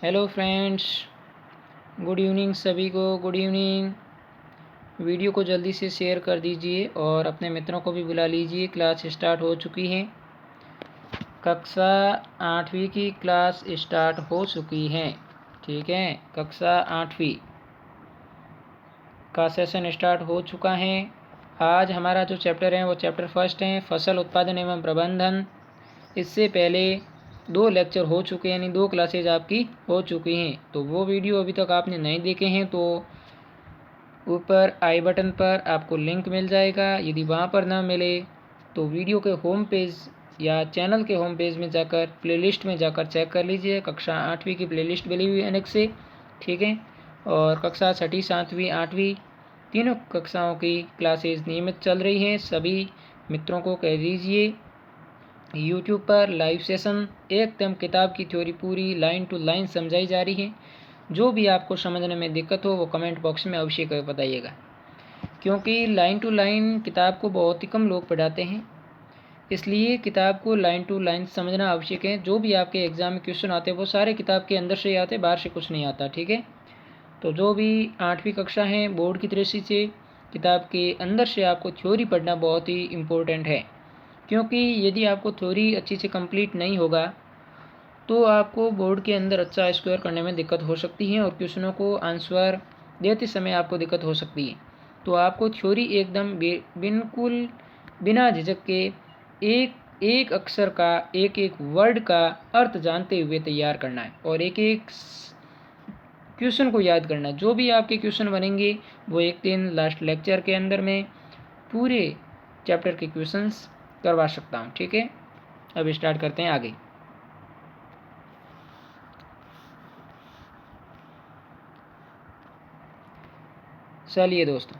Hello friends, good evening सभी को। Good evening. Video को जल्दी से शेयर कर दीजिए और अपने मित्रों को भी बुला लीजिए। क्लास स्टार्ट हो चुकी है। कक्षा 8वीं की क्लास स्टार्ट हो चुकी है। ठीक है, कक्षा 8वीं का सेशन स्टार्ट हो चुका है। आज हमारा जो चैप्टर है वो चैप्टर फर्स्ट है, फसल उत्पादन एवं प्रबंधन। इससे पहले 2 लेक्चर हो चुके हैं, यानी 2 क्लासेज आपकी हो चुकी हैं। तो वो वीडियो अभी तक आपने नहीं देखे हैं तो ऊपर आई बटन पर आपको लिंक मिल जाएगा। यदि वहाँ पर ना मिले तो वीडियो के होम पेज या चैनल के होम पेज में जाकर प्लेलिस्ट में जाकर चेक कर लीजिए। कक्षा 8वीं की प्लेलिस्ट मिली हुई है अलग से। ठीक है, और कक्षा 6ठी 7वीं 8वीं तीनों कक्षाओं की क्लासेज नियमित चल रही हैं। सभी मित्रों को कह दीजिए यूट्यूब पर लाइव सेशन एकदम किताब की थ्योरी पूरी लाइन टू लाइन समझाई जा रही है। जो भी आपको समझने में दिक्कत हो वो कमेंट बॉक्स में अवश्य बताइएगा, क्योंकि लाइन टू लाइन किताब को बहुत ही कम लोग पढ़ाते हैं, इसलिए किताब को लाइन टू लाइन समझना आवश्यक है। जो भी आपके एग्ज़ाम में क्वेश्चन आते हैं वो सारे किताब के अंदर से ही आते, बाहर से कुछ नहीं आता। ठीक है, तो जो भी 8वीं कक्षा है बोर्ड की दृष्टि से किताब के अंदर से आपको थ्योरी पढ़ना बहुत ही इम्पोर्टेंट है, क्योंकि यदि आपको थ्योरी अच्छी से कंप्लीट नहीं होगा तो आपको बोर्ड के अंदर अच्छा स्कोर करने में दिक्कत हो सकती है और क्वेश्चनों को आंसर देते समय आपको दिक्कत हो सकती है। तो आपको थ्योरी एकदम बिल्कुल बिना झिझक के एक एक अक्षर का एक एक वर्ड का अर्थ जानते हुए तैयार करना है और एक एक क्वेश्चन को याद करना है। जो भी आपके क्वेश्चन बनेंगे वो एक दिन लास्ट लेक्चर के अंदर में पूरे चैप्टर के क्वेश्चंस करवा सकता हूँ। ठीक है, अब स्टार्ट करते हैं आगे। चलिए दोस्तों,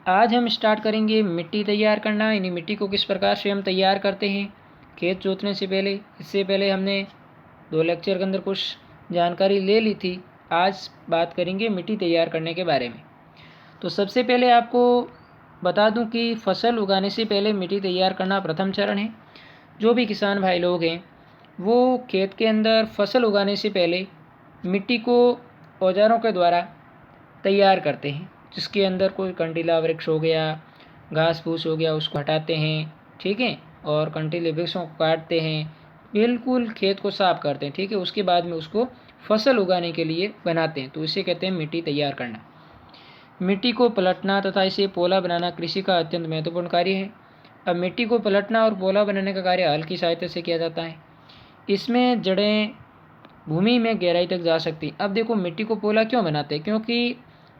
आज हम स्टार्ट करेंगे मिट्टी तैयार करना, यानी मिट्टी को किस प्रकार से हम तैयार करते हैं खेत जोतने से पहले। इससे पहले हमने 2 लेक्चर के अंदर कुछ जानकारी ले ली थी। आज बात करेंगे मिट्टी तैयार करने के बारे में। तो सबसे पहले आपको बता दूं कि फसल उगाने से पहले मिट्टी तैयार करना प्रथम चरण है। जो भी किसान भाई लोग हैं वो खेत के अंदर फसल उगाने से पहले मिट्टी को औजारों के द्वारा तैयार करते हैं, जिसके अंदर कोई कंटीला वृक्ष हो गया, घास फूस हो गया, उसको हटाते हैं। ठीक है, और कंटीले वृक्षों को काटते हैं, बिल्कुल खेत को साफ करते हैं। ठीक है, उसके बाद में उसको फसल उगाने के लिए बनाते हैं। तो इसे कहते हैं मिट्टी तैयार करना। मिट्टी को पलटना तथा इसे पोला बनाना कृषि का अत्यंत महत्वपूर्ण कार्य है। अब मिट्टी को पलटना और पोला बनाने का कार्य हल की सहायता से किया जाता है। इसमें जड़ें भूमि में गहराई तक जा सकती। अब देखो मिट्टी को पोला क्यों बनाते हैं, क्योंकि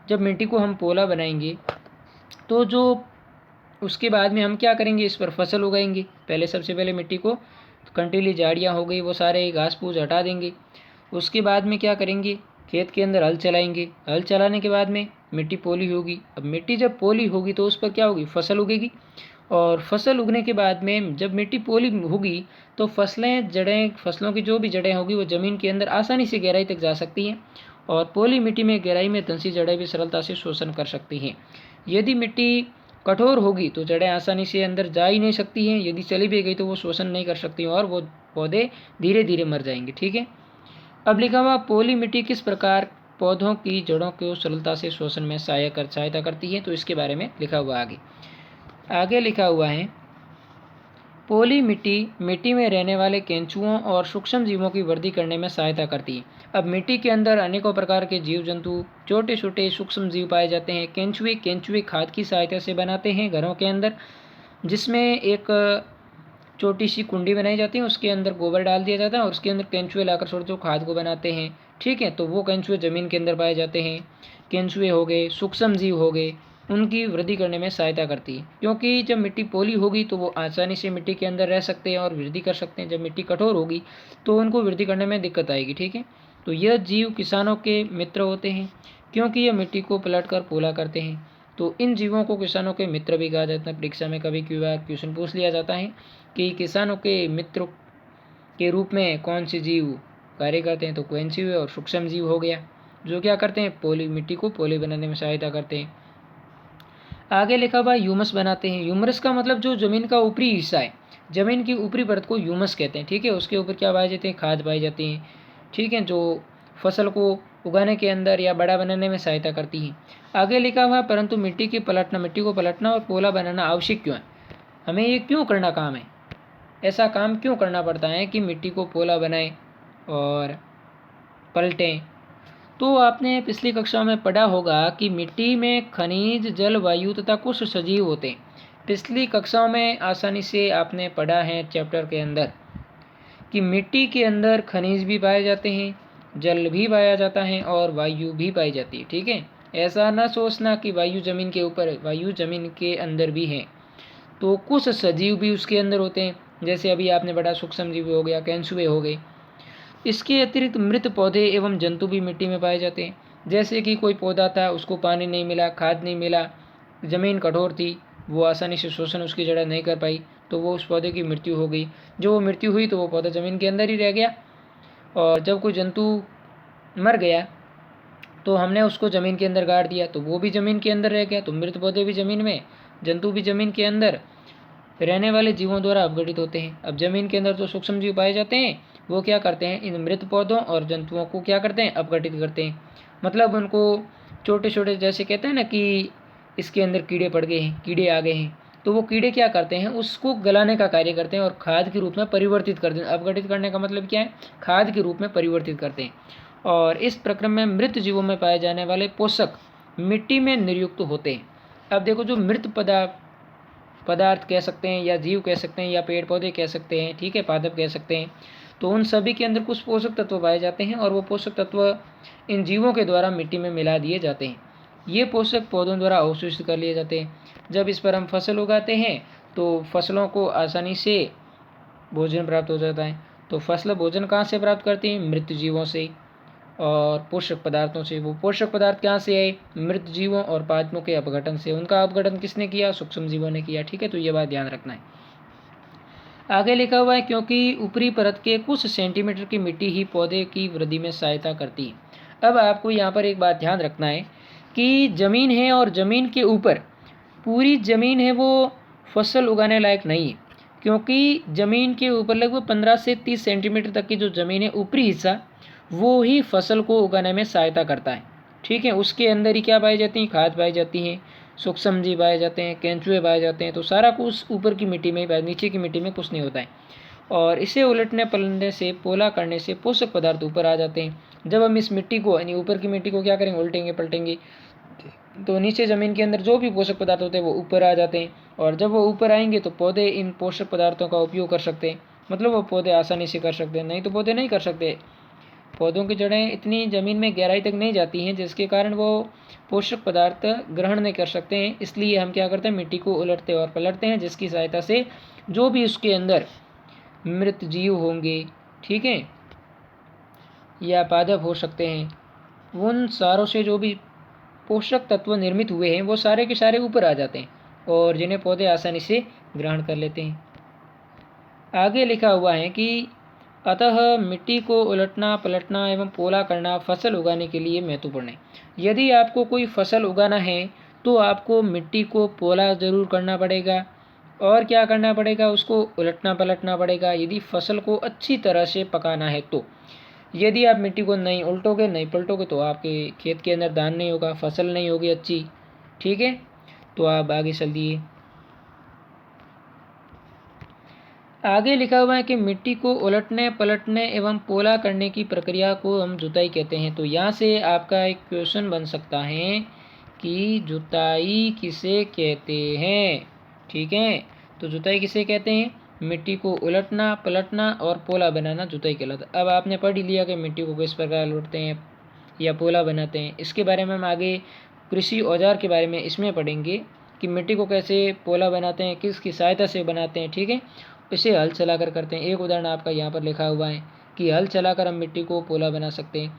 जब मिट्टी को हम पोला बनाएंगे तो जो उसके बाद में हम क्या करेंगे, इस पर फसल उगाएंगे। पहले सबसे पहले मिट्टी को कंटीली झाड़ियाँ हो गई वो सारे घास फूस हटा देंगे। उसके बाद में क्या करेंगे, खेत के अंदर हल चलाएंगे। हल चलाने के बाद में मिट्टी पोली होगी। अब मिट्टी जब पोली होगी तो उस पर क्या होगी, फसल उगेगी। और फसल उगने के बाद में जब मिट्टी पोली होगी तो फसलें जड़ें फसलों की जो भी जड़ें होगी वो ज़मीन के अंदर आसानी से गहराई तक जा सकती हैं और पोली मिट्टी में गहराई में धंसी जड़ें भी सरलता से शोषण कर सकती हैं। यदि मिट्टी कठोर होगी तो जड़ें आसानी से अंदर जा ही नहीं सकती हैं। यदि चली भी गई तो वो शोषण नहीं कर सकती और वो पौधे धीरे धीरे मर जाएंगे। ठीक है, अब लिखा हुआ पोली मिट्टी किस प्रकार पौधों की जड़ों को सरलता से शोषण में सहायता करती है, तो इसके बारे में लिखा हुआ आगे लिखा हुआ है। पोली मिट्टी मिट्टी में रहने वाले केंचुओं और सूक्ष्म जीवों की वृद्धि करने में सहायता करती है। अब मिट्टी के अंदर अनेकों प्रकार के जीव जंतु छोटे छोटे सूक्ष्म जीव पाए जाते हैं। केंचुए खाद की सहायता से बनाते हैं घरों के अंदर, जिसमें एक छोटी सी कुंडी बनाई जाती है, उसके अंदर गोबर डाल दिया जाता है और उसके अंदर केंचुए लाकर छोटे छोटे खाद को बनाते हैं। ठीक है, तो वो केंचुए ज़मीन के अंदर पाए जाते हैं। केंचुए हो गए, सूक्ष्म जीव हो गए, उनकी वृद्धि करने में सहायता करती है, क्योंकि जब मिट्टी पोली होगी तो वो आसानी से मिट्टी के अंदर रह सकते हैं और वृद्धि कर सकते हैं। जब मिट्टी कठोर होगी तो उनको वृद्धि करने में दिक्कत आएगी। ठीक है, तो यह जीव किसानों के मित्र होते हैं, क्योंकि यह मिट्टी को पलट कर पोला करते हैं। तो इन जीवों को किसानों के मित्र भी कहा जाता है। परीक्षा में कभी कभार क्वेश्चन पूछ लिया जाता है कि किसानों के मित्र के रूप में कौन से जीव कार्य करते हैं, तो केंचुए और सूक्ष्म जीव हो गया, जो क्या करते हैं, पोली मिट्टी को पोली बनाने में सहायता करते हैं। आगे लिखा हुआ ह्यूमस बनाते हैं। ह्यूमरस का मतलब जो ज़मीन का ऊपरी हिस्सा है, ज़मीन की ऊपरी परत को ह्यूमस कहते हैं। ठीक है, उसके ऊपर क्या पाए जाते हैं, खाद पाई जाती हैं। ठीक है, जो फसल को उगाने के अंदर या बड़ा बनाने में सहायता करती हैं। आगे लिखा हुआ, परंतु मिट्टी को पलटना और पोला बनाना आवश्यक क्यों है? हमें ये क्यों करना काम है? ऐसा काम क्यों करना पड़ता है कि मिट्टी को पोला बनाएं और पलटें? तो आपने पिछली कक्षाओं में पढ़ा होगा कि मिट्टी में खनिज, जल, वायु तथा कुछ सजीव होते हैं। पिछली कक्षाओं में आसानी से आपने पढ़ा है चैप्टर के अंदर कि मिट्टी के अंदर खनिज भी पाए जाते हैं, जल भी पाया जाता है और वायु भी पाई जाती है। ठीक है, ऐसा ना सोचना कि वायु जमीन के ऊपर है, वायु जमीन के अंदर भी है। तो कुछ सजीव भी उसके अंदर होते हैं, जैसे अभी आपने पढ़ा सूक्ष्म जीव हो गया, केंचुए हो गए। इसके अतिरिक्त मृत पौधे एवं जंतु भी मिट्टी में पाए जाते हैं। जैसे कि कोई पौधा था, उसको पानी नहीं मिला, खाद नहीं मिला, ज़मीन कठोर थी, वो आसानी से शोषण उसकी जड़ नहीं कर पाई, तो वो उस पौधे की मृत्यु हो गई। जो वो मृत्यु हुई तो वो पौधा ज़मीन के अंदर ही रह गया। और जब कोई जंतु मर गया तो हमने उसको ज़मीन के अंदर गाड़ दिया, तो वो भी ज़मीन के अंदर रह गया। तो मृत पौधे भी ज़मीन में, जंतु भी ज़मीन के अंदर रहने वाले जीवों द्वारा अपघटित होते हैं। अब ज़मीन के अंदर जो सूक्ष्म जीव पाए जाते हैं वो क्या करते हैं, इन मृत पौधों और जंतुओं को क्या करते हैं, अपघटित करते हैं। मतलब उनको छोटे छोटे, जैसे कहते हैं ना कि इसके अंदर कीड़े पड़ गए हैं, कीड़े आ गए हैं, तो वो कीड़े क्या करते हैं, उसको गलाने का कार्य करते हैं और खाद के रूप में परिवर्तित कर देते हैं। अपघटित करने का मतलब क्या है, खाद के रूप में परिवर्तित करते हैं। और इस प्रक्रम में मृत जीवों में पाए जाने वाले पोषक मिट्टी में निर्युक्त होते हैं। अब देखो, जो मृत पदार्थ कह सकते हैं या जीव कह सकते हैं या पेड़ पौधे कह सकते हैं, ठीक है, पादप कह सकते हैं, तो उन सभी के अंदर कुछ पोषक तत्व पाए जाते हैं और वो पोषक तत्व इन जीवों के द्वारा मिट्टी में मिला दिए जाते हैं। ये पोषक पौधों द्वारा अवशोषित कर लिए जाते हैं। जब इस पर हम फसल उगाते हैं तो फसलों को आसानी से भोजन प्राप्त हो जाता है। तो फसल भोजन कहाँ से प्राप्त करती हैं, मृत जीवों से और पोषक पदार्थों से। वो पोषक पदार्थ कहाँ से आए, मृत जीवों और पादपों के अपघटन से। उनका अपघटन किसने किया, सूक्ष्म जीवों ने किया। ठीक है, तो ये बात ध्यान रखना है। आगे लिखा हुआ है, क्योंकि ऊपरी परत के कुछ सेंटीमीटर की मिट्टी ही पौधे की वृद्धि में सहायता करती है। अब आपको यहाँ पर एक बात ध्यान रखना है कि ज़मीन है और ज़मीन के ऊपर पूरी ज़मीन है वो फसल उगाने लायक नहीं है, क्योंकि ज़मीन के ऊपर लगभग 15 से 30 सेंटीमीटर तक की जो ज़मीन है, ऊपरी हिस्सा, वो ही फसल को उगाने में सहायता करता है। ठीक है, उसके अंदर ही क्या पाई जाती हैं, खाद पाई जाती हैं, सूक्ष्म जीव पाए जाते हैं, केंचुए पाए जाते हैं। तो सारा कुछ ऊपर की मिट्टी में ही, नीचे की मिट्टी में कुछ नहीं होता है। और इसे उलटने पलटने से, पोला करने से पोषक पदार्थ ऊपर आ जाते हैं। जब हम इस मिट्टी को, यानी ऊपर की मिट्टी को क्या करेंगे, उल्टेंगे पलटेंगे, तो नीचे ज़मीन के अंदर जो भी पोषक पदार्थ होते हैं वो ऊपर आ जाते हैं। और जब वो ऊपर आएंगे तो पौधे इन पोषक पदार्थों का उपयोग कर सकते हैं। मतलब वो पौधे आसानी से कर सकते हैं, नहीं तो पौधे नहीं कर सकते। पौधों की जड़ें इतनी ज़मीन में गहराई तक नहीं जाती हैं, जिसके कारण वो पोषक पदार्थ ग्रहण नहीं कर सकते हैं। इसलिए हम क्या करते हैं, मिट्टी को उलटते और पलटते हैं, जिसकी सहायता से जो भी उसके अंदर मृत जीव होंगे, ठीक है, या पादप हो सकते हैं, उन सारों से जो भी पोषक तत्व निर्मित हुए हैं वो सारे के सारे ऊपर आ जाते हैं और जिन्हें पौधे आसानी से ग्रहण कर लेते हैं। आगे लिखा हुआ है कि अतः मिट्टी को उलटना पलटना एवं पोला करना फसल उगाने के लिए महत्वपूर्ण है। यदि आपको कोई फसल उगाना है तो आपको मिट्टी को पोला ज़रूर करना पड़ेगा और क्या करना पड़ेगा, उसको उलटना पलटना पड़ेगा यदि फसल को अच्छी तरह से पकाना है तो। यदि आप मिट्टी को नहीं उल्टोगे, नहीं पलटोगे, तो आपके खेत के अंदर धान नहीं होगा, फसल नहीं होगी अच्छी। ठीक है, तो आप आगे चल दिए। आगे लिखा हुआ है कि मिट्टी को उलटने पलटने एवं पोला करने की प्रक्रिया को हम जुताई कहते हैं। तो यहाँ से आपका एक क्वेश्चन बन सकता है कि जुताई किसे कहते हैं। ठीक है, तो जुताई किसे कहते हैं, मिट्टी को उलटना पलटना और पोला बनाना जुताई कहलाता है। अब आपने पढ़ ही लिया कि मिट्टी को किस प्रकार उलटते हैं या पोला बनाते हैं। इसके बारे में हम आगे कृषि औजार के बारे में इसमें पढ़ेंगे कि मिट्टी को कैसे पोला बनाते हैं, किसकी सहायता से बनाते हैं। ठीक है, इसे हल चलाकर करते हैं। एक उदाहरण आपका यहाँ पर लिखा हुआ है कि हल चलाकर हम मिट्टी को पोला बना सकते हैं।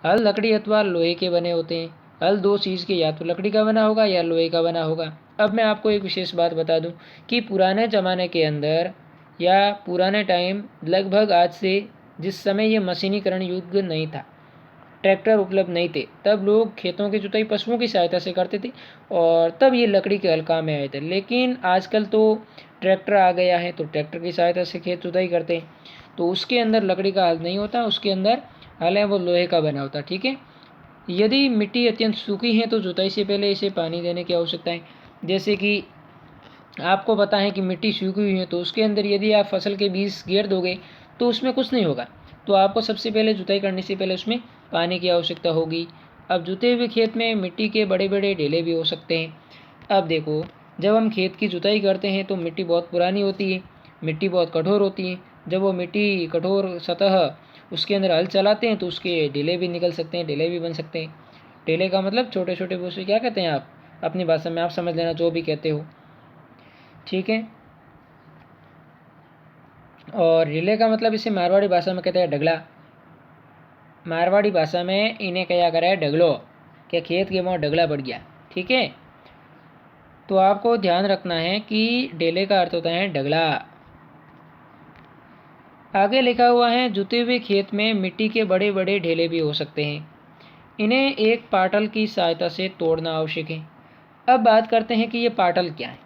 हल लकड़ी अथवा लोहे के बने होते हैं। हल दो चीज़ के, या तो लकड़ी का बना होगा या लोहे का बना होगा। अब मैं आपको एक विशेष बात बता दूं कि पुराने ज़माने के अंदर या पुराने टाइम, लगभग आज से, जिस समय ये मशीनीकरण युग नहीं था, ट्रैक्टर उपलब्ध नहीं थे, तब लोग खेतों की जुताई पशुओं की सहायता से करते थे और तब ये लकड़ी के हल काम में आए थे। लेकिन आजकल तो ट्रैक्टर आ गया है तो ट्रैक्टर की सहायता से खेत जुताई करते हैं, तो उसके अंदर लकड़ी का हल नहीं होता, उसके अंदर हल है वो लोहे का बना होता है, ठीक है। यदि मिट्टी अत्यंत सूखी है तो जुताई से पहले इसे पानी देने की आवश्यकता है। जैसे कि आपको पता है कि मिट्टी सूखी हुई है तो उसके अंदर यदि आप फसल के बीज गेर दोगे तो उसमें कुछ नहीं होगा, तो आपको सबसे पहले जुताई करने से पहले उसमें पानी की आवश्यकता होगी। अब जुते हुए खेत में मिट्टी के बड़े बड़े ढेले भी हो सकते हैं। अब देखो, जब हम खेत की जुताई करते हैं तो मिट्टी बहुत पुरानी होती है, मिट्टी बहुत कठोर होती है। जब वो मिट्टी कठोर सतह उसके अंदर हल चलाते हैं तो उसके ढेले भी निकल सकते हैं, ढेले भी बन सकते हैं। ढेले का मतलब छोटे छोटे भूसे, क्या कहते हैं आप अपनी भाषा में, आप समझ लेना जो भी कहते हो, ठीक है। और रिले का मतलब इसे मारवाड़ी भाषा में कहते हैं ढगला। मारवाड़ी भाषा में इन्हें क्या करा है, ढगलो, क्या खेत के वहाँ ढगला बढ़ गया, ठीक है। तो आपको ध्यान रखना है कि ढेले का अर्थ होता है ढगला। आगे लिखा हुआ है जुते हुए खेत में मिट्टी के बड़े बड़े ढेले भी हो सकते हैं, इन्हें एक पाटल की सहायता से तोड़ना आवश्यक है। अब बात करते हैं कि ये पाटल क्या है।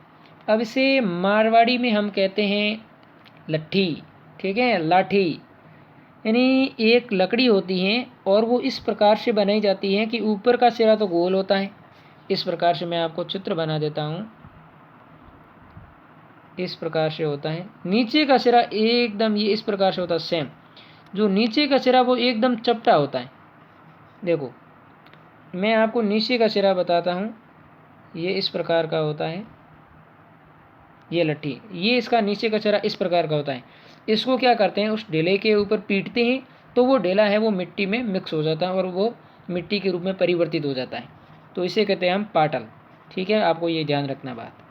अब इसे मारवाड़ी में हम कहते हैं लट्ठी, ठीक है, लाठी। यानी एक लकड़ी होती है और वो इस प्रकार से बनाई जाती है कि ऊपर का सिरा तो गोल होता है, इस प्रकार से मैं आपको चित्र बना देता हूँ, इस प्रकार से होता है। नीचे का सिरा एकदम ये इस प्रकार से होता है सेम, जो नीचे का सिरा वो एकदम चपटा होता है। देखो मैं आपको नीचे का सिरा बताता हूँ, ये इस प्रकार का होता है, ये लट्ठी, ये इसका नीचे का सिरा इस प्रकार का होता है। इसको क्या करते हैं, उस ढेले के ऊपर पीटते हैं तो वो ढेला है वो मिट्टी में मिक्स हो जाता है और वो मिट्टी के रूप में परिवर्तित हो जाता है, तो इसे कहते हैं हम पाटल, ठीक है। आपको ये ध्यान रखना बात।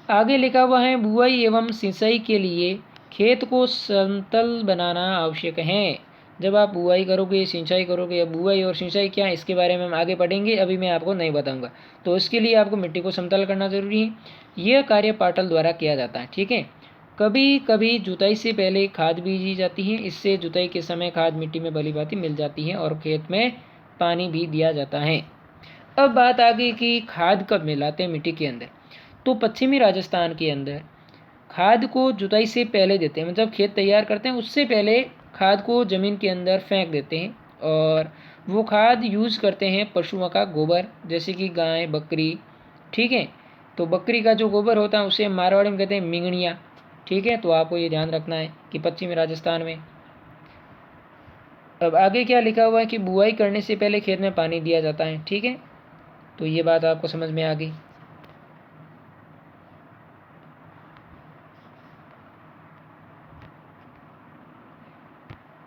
आगे लिखा हुआ है बुआई एवं सिंचाई के लिए खेत को समतल बनाना आवश्यक है। जब आप बुआई करोगे, सिंचाई करोगे, या बुआई और सिंचाई क्या है इसके बारे में हम आगे पढ़ेंगे, अभी मैं आपको नहीं बताऊंगा। तो इसके लिए आपको मिट्टी को समतल करना जरूरी है, यह कार्य पाटल द्वारा किया जाता है, ठीक है। कभी कभी जुताई से पहले खाद बीजी जाती है, इससे जुताई के समय खाद मिट्टी में भली भांति मिल जाती है और खेत में पानी भी दिया जाता है। अब बात आ गई कि खाद कब मिलाते हैं मिट्टी के अंदर। तो पश्चिमी राजस्थान के अंदर खाद को जुताई से पहले देते हैं, मतलब खेत तैयार करते हैं उससे पहले खाद को ज़मीन के अंदर फेंक देते हैं, और वो खाद यूज़ करते हैं पशुओं का गोबर, जैसे कि गाय, बकरी, ठीक है। तो बकरी का जो गोबर होता है उसे मारवाड़ी में कहते हैं मिंगनिया, ठीक है। तो आपको ये ध्यान रखना है कि पश्चिमी राजस्थान में। अब आगे क्या लिखा हुआ है कि बुआई करने से पहले खेत में पानी दिया जाता है, ठीक है। तो ये बात आपको समझ में आ गई।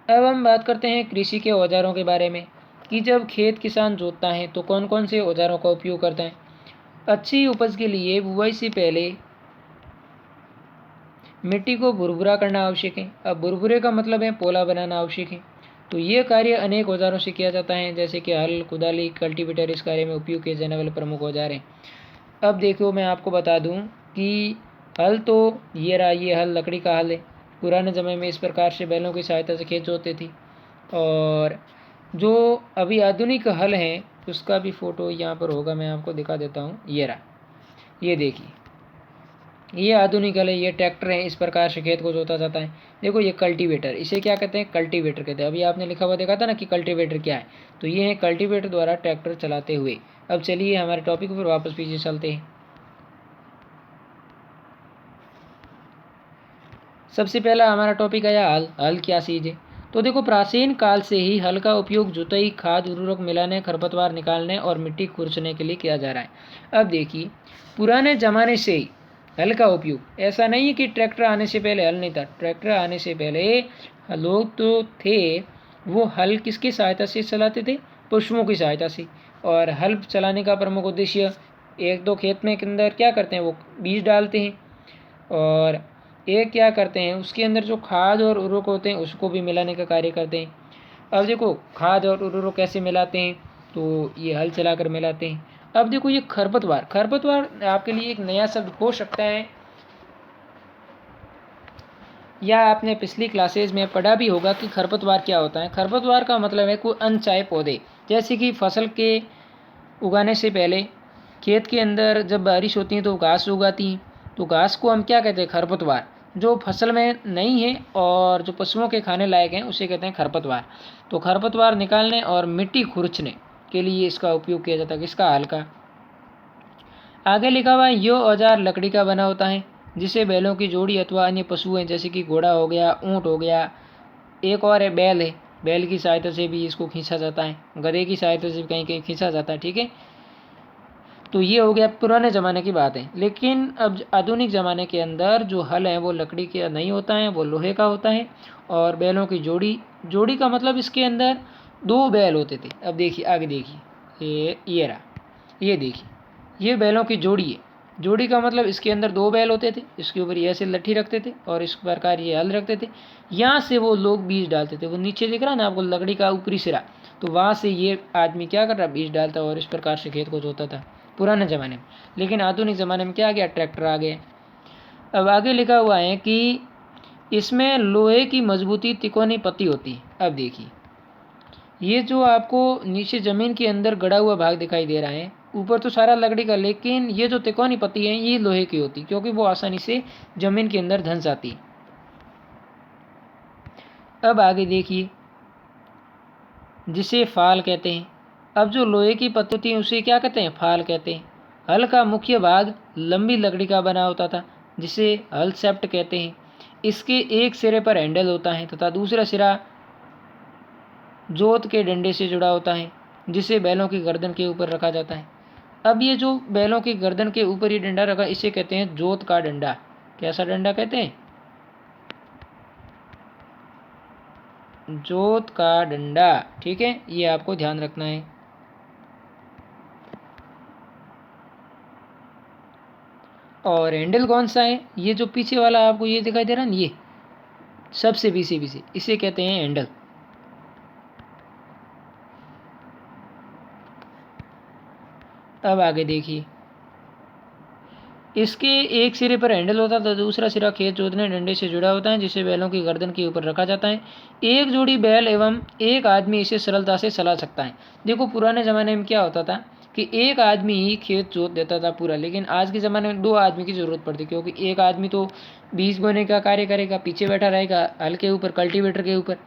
अब हम बात करते हैं कृषि के औजारों के बारे में, कि जब खेत किसान जोतता है तो कौन कौन से औजारों का उपयोग करता है। अच्छी उपज के लिए बुआई से पहले मिट्टी को भुरभुरा करना आवश्यक है। अब भुरभुरे का मतलब है पोला बनाना आवश्यक है। तो ये कार्य अनेक औजारों से किया जाता है, जैसे कि हल, कुदाली, कल्टीवेटर इस कार्य में उपयोग किए जाने वाले प्रमुख औजार हैं। अब देखो मैं आपको बता दूं कि हल तो ये रहा, ये हल लकड़ी का हल है। पुराने समय में इस प्रकार से बैलों की सहायता से खेत जोतते थे। और जो अभी आधुनिक हल हैं उसका भी फ़ोटो यहाँ पर होगा, मैं आपको दिखा देता हूँ। ये रहा, ये देखिए, ये आधुनिक हल है, ये ट्रैक्टर है, इस प्रकार से खेत को जोता जाता है। देखो ये कल्टीवेटर, इसे क्या कहते हैं, कल्टीवेटर कहते हैं। अभी आपने लिखा हुआ देखा था ना कि कल्टीवेटर क्या है, तो ये है कल्टीवेटर द्वारा ट्रैक्टर चलाते हुए। अब चलिए हमारे टॉपिक पर वापस पीछे चलते हैं। सबसे पहला हमारा टॉपिक आया हल। हल क्या चीज़ है। तो देखो प्राचीन काल से ही हल का उपयोग जुताई, खाद, उर्वरक मिलाने, खरपतवार निकालने और मिट्टी खुरचने के लिए किया जा रहा है। अब देखिए पुराने ज़माने से ही हल का उपयोग, ऐसा नहीं है कि ट्रैक्टर आने से पहले हल नहीं था। ट्रैक्टर आने से पहले लोग तो थे वो हल किसकी सहायता से चलाते थे, पशुओं की सहायता से। और हल चलाने का प्रमुख उद्देश्य, एक दो खेत में के अंदर क्या करते हैं वो बीज डालते हैं, और एक क्या करते हैं उसके अंदर जो खाद और उर्वरक होते हैं उसको भी मिलाने का कार्य करते हैं। अब देखो खाद और उर्वरक कैसे मिलाते हैं, तो ये हल चलाकर मिलाते हैं। अब देखो ये खरपतवार, खरपतवार आपके लिए एक नया शब्द हो सकता है, या आपने पिछली क्लासेज में पढ़ा भी होगा कि खरपतवार क्या होता है। खरपतवार का मतलब है कोई अनचाहे पौधे, जैसे कि फसल के उगाने से पहले खेत के अंदर जब बारिश होती है तो घास उगाती हैं, तो घास को हम क्या कहते हैं, खरपतवार। जो फसल में नहीं है और जो पशुओं के खाने लायक हैं उसे कहते हैं खरपतवार। तो खरपतवार निकालने और मिट्टी खुरचने के लिए इसका उपयोग किया जाता है। किसका? हल का। आगे लिखा हुआ है यो औजार लकड़ी का बना होता है जिसे बैलों की जोड़ी अथवा अन्य पशुएं जैसे कि घोड़ा हो गया, ऊँट हो गया, एक और है बैल है, बैल की सहायता से भी इसको खींचा जाता है, गधे की सहायता से भी कहीं कहीं खींचा जाता है। ठीक है, तो ये हो गया पुराने ज़माने की बात है। लेकिन अब आधुनिक ज़माने के अंदर जो हल है वो लकड़ी का नहीं होता है, वो लोहे का होता है। और बैलों की जोड़ी का मतलब इसके अंदर 2 बैल होते थे। अब देखिए आगे देखिए, ये रहा, ये देखिए, ये बैलों की जोड़ी है। जोड़ी का मतलब इसके अंदर 2 बैल होते थे, इसके ऊपर ये ऐसे लट्ठी रखते थे और इस प्रकार ये हल रखते थे। यहाँ से वो लोग बीज डालते थे। वो नीचे दिख रहा है ना आपको लकड़ी का ऊपरी सिरा, तो वहाँ से ये आदमी क्या कर रहा, बीज डालता और इस प्रकार से खेत को जोता था पुराने ज़माने में। लेकिन आधुनिक ज़माने में क्या आ गया, ट्रैक्टर आ गए। अब आगे लिखा हुआ है कि इसमें लोहे की मजबूती तिकोनी पत्ती होती है। अब देखिए, ये जो आपको नीचे ज़मीन के अंदर गड़ा हुआ भाग दिखाई दे रहा है, ऊपर तो सारा लकड़ी का, लेकिन ये जो तिकोनी पत्ती है ये लोहे की होती है क्योंकि वो आसानी से ज़मीन के अंदर धंस जाती है। अब आगे देखिए, जिसे फाल कहते हैं। अब जो लोहे की पत्ती होती है उसे क्या कहते हैं, फाल कहते हैं। हल का मुख्य भाग लंबी लकड़ी का बना होता था जिसे हल सेप्ट कहते हैं। इसके एक सिरे पर हैंडल होता है तथा दूसरा सिरा जोत के डंडे से जुड़ा होता है जिसे बैलों की गर्दन के ऊपर रखा जाता है। अब ये जो बैलों की गर्दन के ऊपर ये डंडा रखा, इसे कहते हैं जोत का डंडा। कैसा डंडा कहते हैं, जोत का डंडा। ठीक है, ये आपको ध्यान रखना है। और हैंडल कौन सा है, ये जो पीछे वाला आपको ये दिखाई दे रहा है ना, ये सबसे पीछे इसे कहते हैं हैंडल। अब आगे देखिए, इसके एक सिरे पर हैंडल होता है तो दूसरा सिरा खेत जोतने डंडे से जुड़ा होता है जिसे बैलों की गर्दन के ऊपर रखा जाता है। एक जोड़ी बैल एवं एक आदमी इसे सरलता से चला सकता है। देखो पुराने ज़माने में क्या होता था कि एक आदमी ही खेत जोत देता था पूरा, लेकिन आज के ज़माने में 2 आदमी की ज़रूरत पड़ती, क्योंकि एक आदमी तो बीज बोने का कार्य करेगा, पीछे बैठा रहेगा हल के ऊपर, कल्टीवेटर के ऊपर,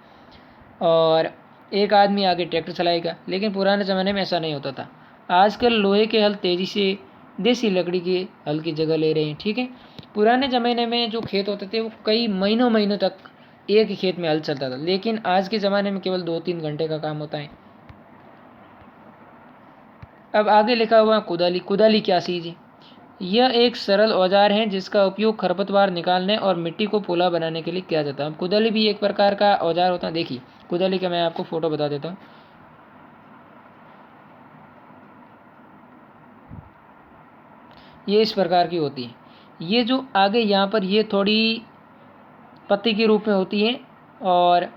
और एक आदमी आगे ट्रैक्टर चलाएगा। लेकिन पुराने ज़माने में ऐसा नहीं होता था। आजकल लोहे के हल तेज़ी से देसी लकड़ी के हल की जगह ले रहे हैं। ठीक है, पुराने ज़माने में जो खेत होते थे वो कई महीनों तक एक ही खेत में हल चलता था, लेकिन आज के ज़माने में केवल 2-3 घंटे का काम होता है। अब आगे लिखा हुआ कुदाली। कुदाली क्या चीज़ है? यह एक सरल औजार है जिसका उपयोग खरपतवार निकालने और मिट्टी को पोला बनाने के लिए किया जाता है। अब कुदाली भी एक प्रकार का औजार होता है। देखिए कुदाली का मैं आपको फ़ोटो बता देता हूँ। ये इस प्रकार की होती है। ये जो आगे यहाँ पर ये थोड़ी पत्ती के रूप में होती है और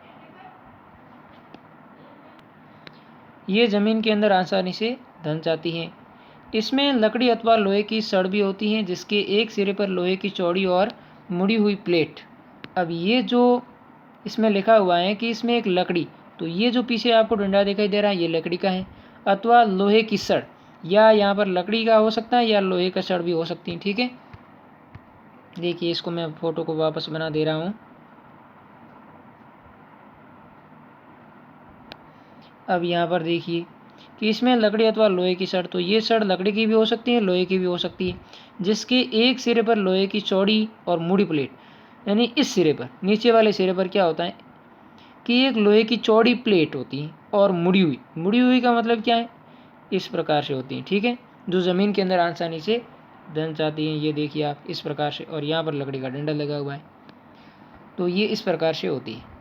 ये ज़मीन के अंदर आसानी से धंस जाती हैं। इसमें लकड़ी अथवा लोहे की सड़ भी होती हैं जिसके एक सिरे पर लोहे की चौड़ी और मुड़ी हुई प्लेट। अब ये जो इसमें लिखा हुआ है कि इसमें एक लकड़ी, तो ये जो पीछे आपको डंडा दिखाई दे रहा है ये लकड़ी का है, अथवा लोहे की सड़, या यहाँ पर लकड़ी का हो सकता है या लोहे का सड़ भी हो सकती है। ठीक है, देखिए इसको मैं फ़ोटो को वापस बना दे रहा हूँ। अब यहाँ पर देखिए कि इसमें लकड़ी अथवा लोहे की सड़, तो ये सड़ लकड़ी की भी हो सकती है, लोहे की भी हो सकती है, जिसके एक सिरे पर लोहे की चौड़ी और मुड़ी प्लेट, यानी इस सिरे पर, नीचे वाले सिरे पर क्या होता है कि एक लोहे की चौड़ी प्लेट होती है और मुड़ी हुई का मतलब क्या है, इस प्रकार से होती है। ठीक है, जो ज़मीन के अंदर आसानी से धंस जाती हैं। ये देखिए आप इस प्रकार से, और यहाँ पर लकड़ी का डंडा लगा हुआ है, तो ये इस प्रकार से होती है।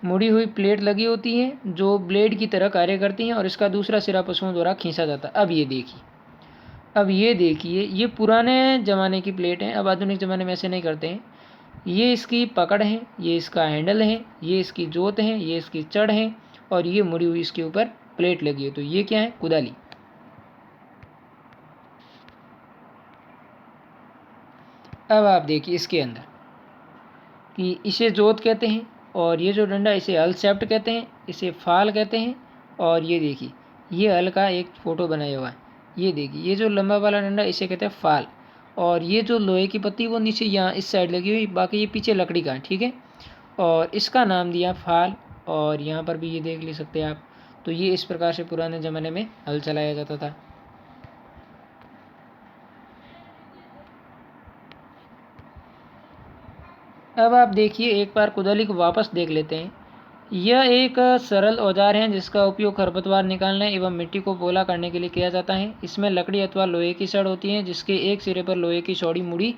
मुड़ी हुई प्लेट लगी होती है जो ब्लेड की तरह कार्य करती हैं और इसका दूसरा सिरा पशुओं द्वारा खींचा जाता है। अब ये देखिए ये पुराने ज़माने की प्लेट है, अब आधुनिक ज़माने में ऐसे नहीं करते हैं। ये इसकी पकड़ है, ये इसका हैंडल है, ये इसकी जोत है, ये इसकी चढ़ है, और ये मुड़ी हुई इसके ऊपर प्लेट लगी है। तो ये क्या है, कुदाली। अब आप देखिए इसके अंदर कि इसे जोत कहते हैं, और ये जो डंडा इसे हल सेप्ट कहते हैं, इसे फाल कहते हैं। और ये देखिए ये हल का एक फ़ोटो बनाया हुआ है, ये देखिए, ये जो लंबा वाला डंडा इसे कहते हैं फाल, और ये जो लोहे की पत्ती वो नीचे यहाँ इस साइड लगी हुई, बाकी ये पीछे लकड़ी का है, ठीक है। और इसका नाम दिया फाल, और यहाँ पर भी ये देख ले सकते हैं आप। तो ये इस प्रकार से पुराने ज़माने में हल चलाया जाता था। अब आप देखिए, एक बार कुदाली को वापस देख लेते हैं। यह एक सरल औजार है जिसका उपयोग खरपतवार निकालने एवं मिट्टी को पोला करने के लिए किया जाता है। इसमें लकड़ी अथवा लोहे की छड़ होती है, जिसके एक सिरे पर लोहे की चौड़ी मुड़ी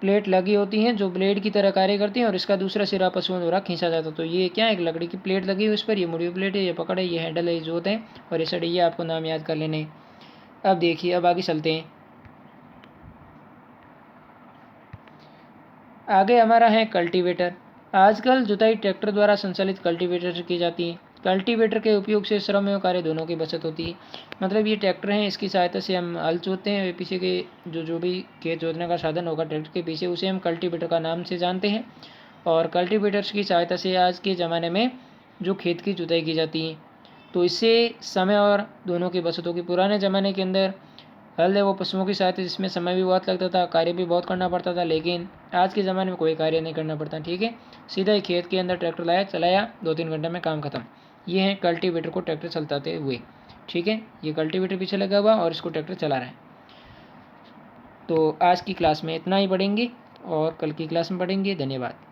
प्लेट लगी होती हैं जो ब्लेड की तरह कार्य करती हैं, और इसका दूसरा सिरा पशुओं द्वारा खींचा जाता है। तो ये क्या है, एक लकड़ी की प्लेट लगी हुई, उस पर ये मुड़ी प्लेट है, ये पकड़ है, ये हैंडल है, ये जोत है, और ये सड़ी, ये आपको नाम याद कर लेने। अब देखिए, अब आगे चलते हैं। आगे हमारा है कल्टीवेटर। आजकल जुताई ट्रैक्टर द्वारा संचालित कल्टीवेटर से की जाती है। कल्टीवेटर के उपयोग से श्रम एवं कार्य दोनों की बचत होती है। मतलब ये ट्रैक्टर हैं, इसकी सहायता से हम हल जोतते हैं, पीछे के जो भी खेत जोतने का साधन होगा ट्रैक्टर के पीछे, उसे हम कल्टीवेटर का नाम से जानते हैं। और कल्टीवेटर्स की सहायता से आज के ज़माने में जो खेत की जुताई की जाती है, तो इससे समय और दोनों की बचत होगी। पुराने ज़माने के अंदर हल है वो पशुओं की सहायता, जिसमें समय भी बहुत लगता था, कार्य भी बहुत करना पड़ता था, लेकिन आज के ज़माने में कोई कार्य नहीं करना पड़ता, ठीक है। सीधा ही खेत के अंदर ट्रैक्टर लाया, चलाया, 2-3 घंटे में काम खत्म। ये है कल्टीवेटर को ट्रैक्टर चलताते हुए, ठीक है। ये कल्टीवेटर पीछे लगा हुआ और इसको ट्रैक्टर चला रहा है। तो आज की क्लास में इतना ही पढ़ेंगे और कल की क्लास में पढ़ेंगे। धन्यवाद।